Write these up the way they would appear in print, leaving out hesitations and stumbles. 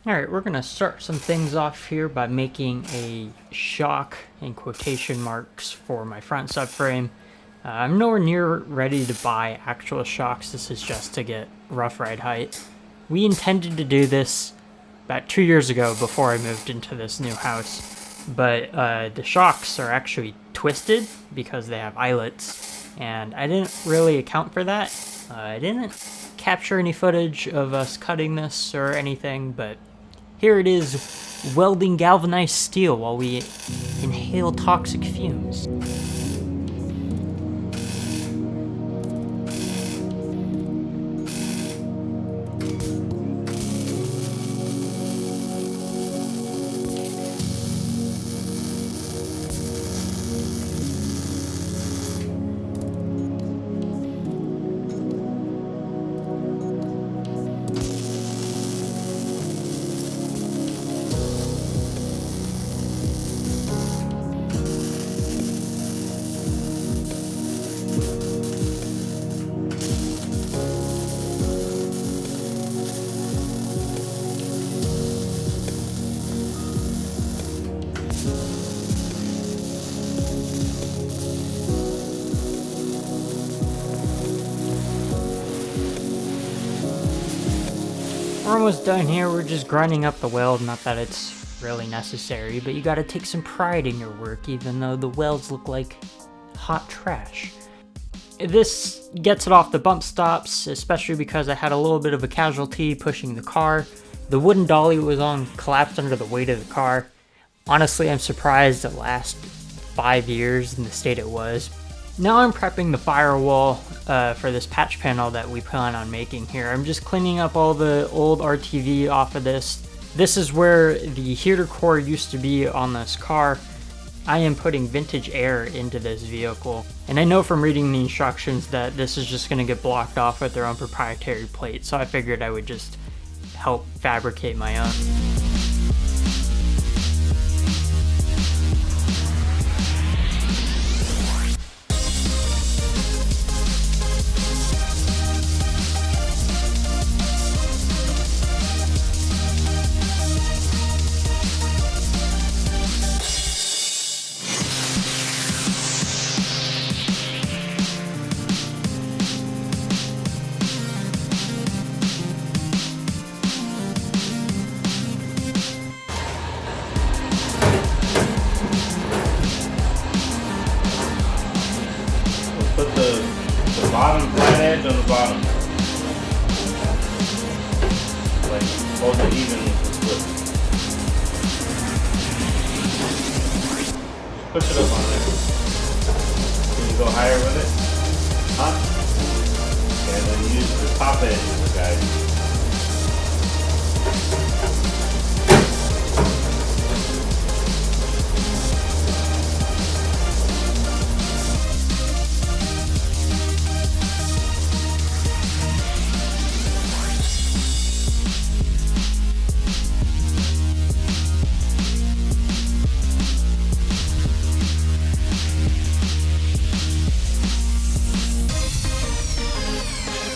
Alright, we're going to start some things off here by making a shock in quotation marks for my front subframe. I'm nowhere near ready to buy actual shocks. This is just to get rough ride height. We intended to do this about 2 years ago before I moved into this new house, but the shocks are actually twisted because they have eyelets, and I didn't really account for that. I didn't capture any footage of us cutting this or anything, but here it is, welding galvanized steel while we inhale toxic fumes. We're almost done here. We're just grinding up the weld, not that it's really necessary, but you gotta take some pride in your work even though the welds look like hot trash. This gets it off the bump stops, especially because I had a little bit of a casualty pushing the car. The wooden dolly it was on collapsed under the weight of the car. Honestly, I'm surprised it lasted 5 years in the state it was. Now I'm prepping the firewall for this patch panel that we plan on making here. I'm just cleaning up all the old RTV off of this. This is where the heatercore used to be on this car. I am putting vintage air into this vehicle, and I know from reading the instructions that this is just going to get blocked off with their own proprietary plate, so I figured I would just help fabricate my own. Put the bottom flat edge on the bottom. Like hold it even with the foot. Push it up on there. Can you go higher with it? Huh? Okay, then use the top edge of the guide.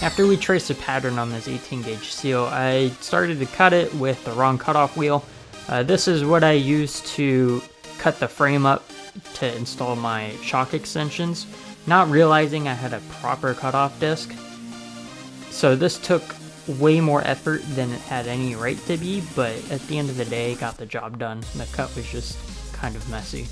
After we traced a pattern on this 18 gauge seal, I started to cut it with the wrong cutoff wheel. This is what I used to cut the frame up to install my shock extensions, not realizing I had a proper cutoff disc. So this took way more effort than it had any right to be, but at the end of the day, it got the job done. The cut was just kind of messy.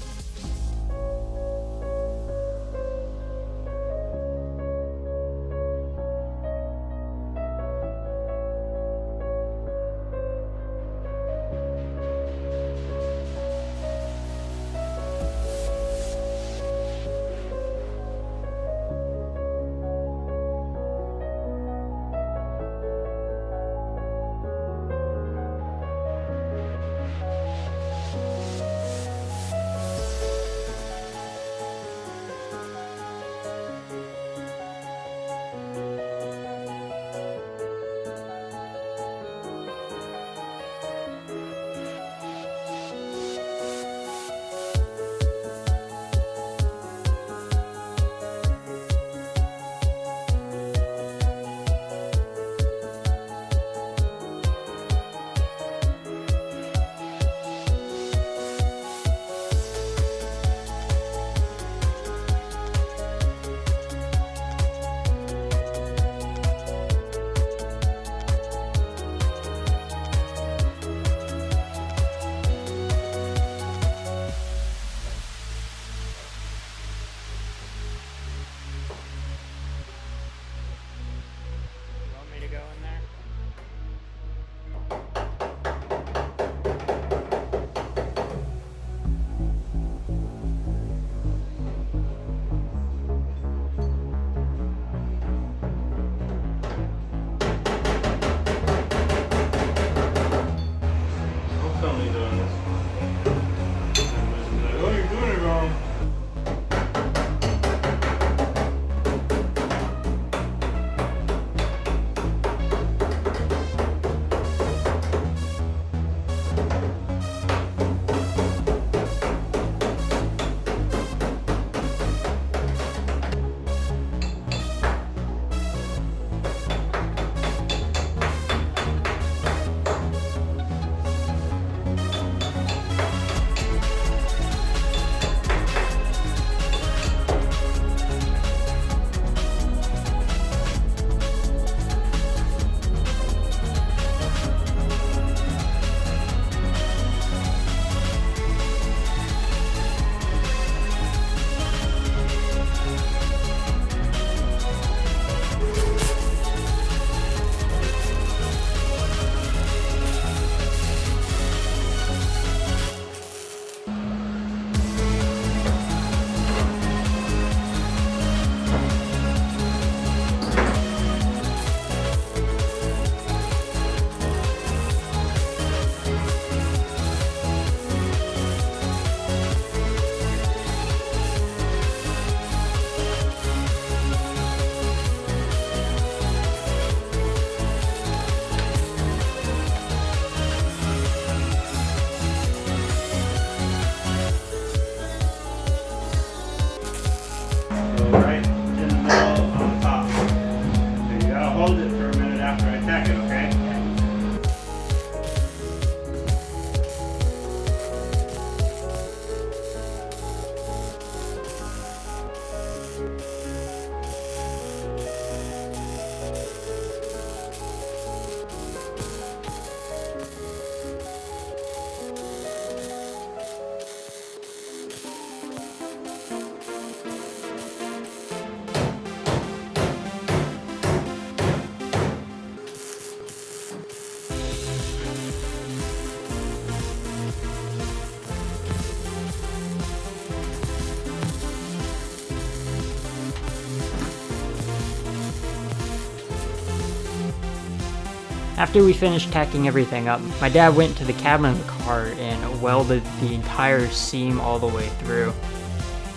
After we finished tacking everything up, my dad went to the cabin of the car and welded the entire seam all the way through.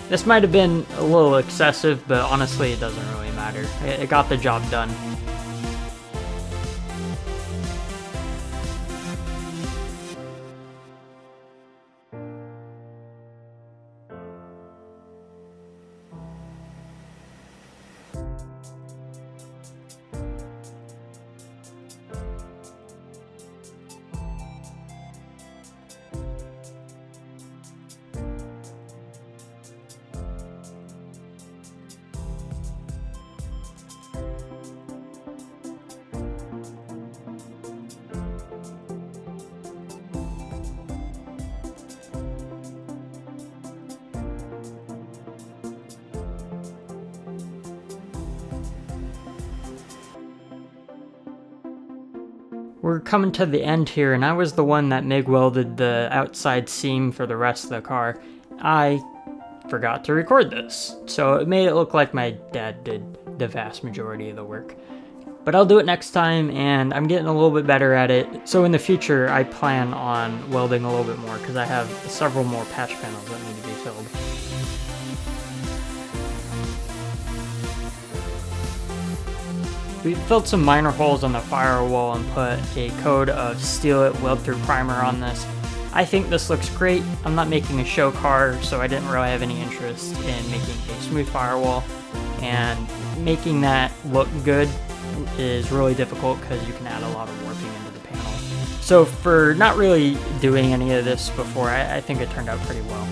This might have been a little excessive, but honestly it doesn't really matter. It got the job done. We're coming to the end here, and I was the one that MIG welded the outside seam for the rest of the car. I forgot to record this, so it made it look like my dad did the vast majority of the work. But I'll do it next time, and I'm getting a little bit better at it, so in the future I plan on welding a little bit more, because I have several more patch panels that need to be filled. We filled some minor holes on the firewall and put a coat of Seal It weld-through primer on this. I think this looks great. I'm not making a show car, so I didn't really have any interest in making a smooth firewall. And making that look good is really difficult because you can add a lot of warping into the panel. So for not really doing any of this before, I think it turned out pretty well.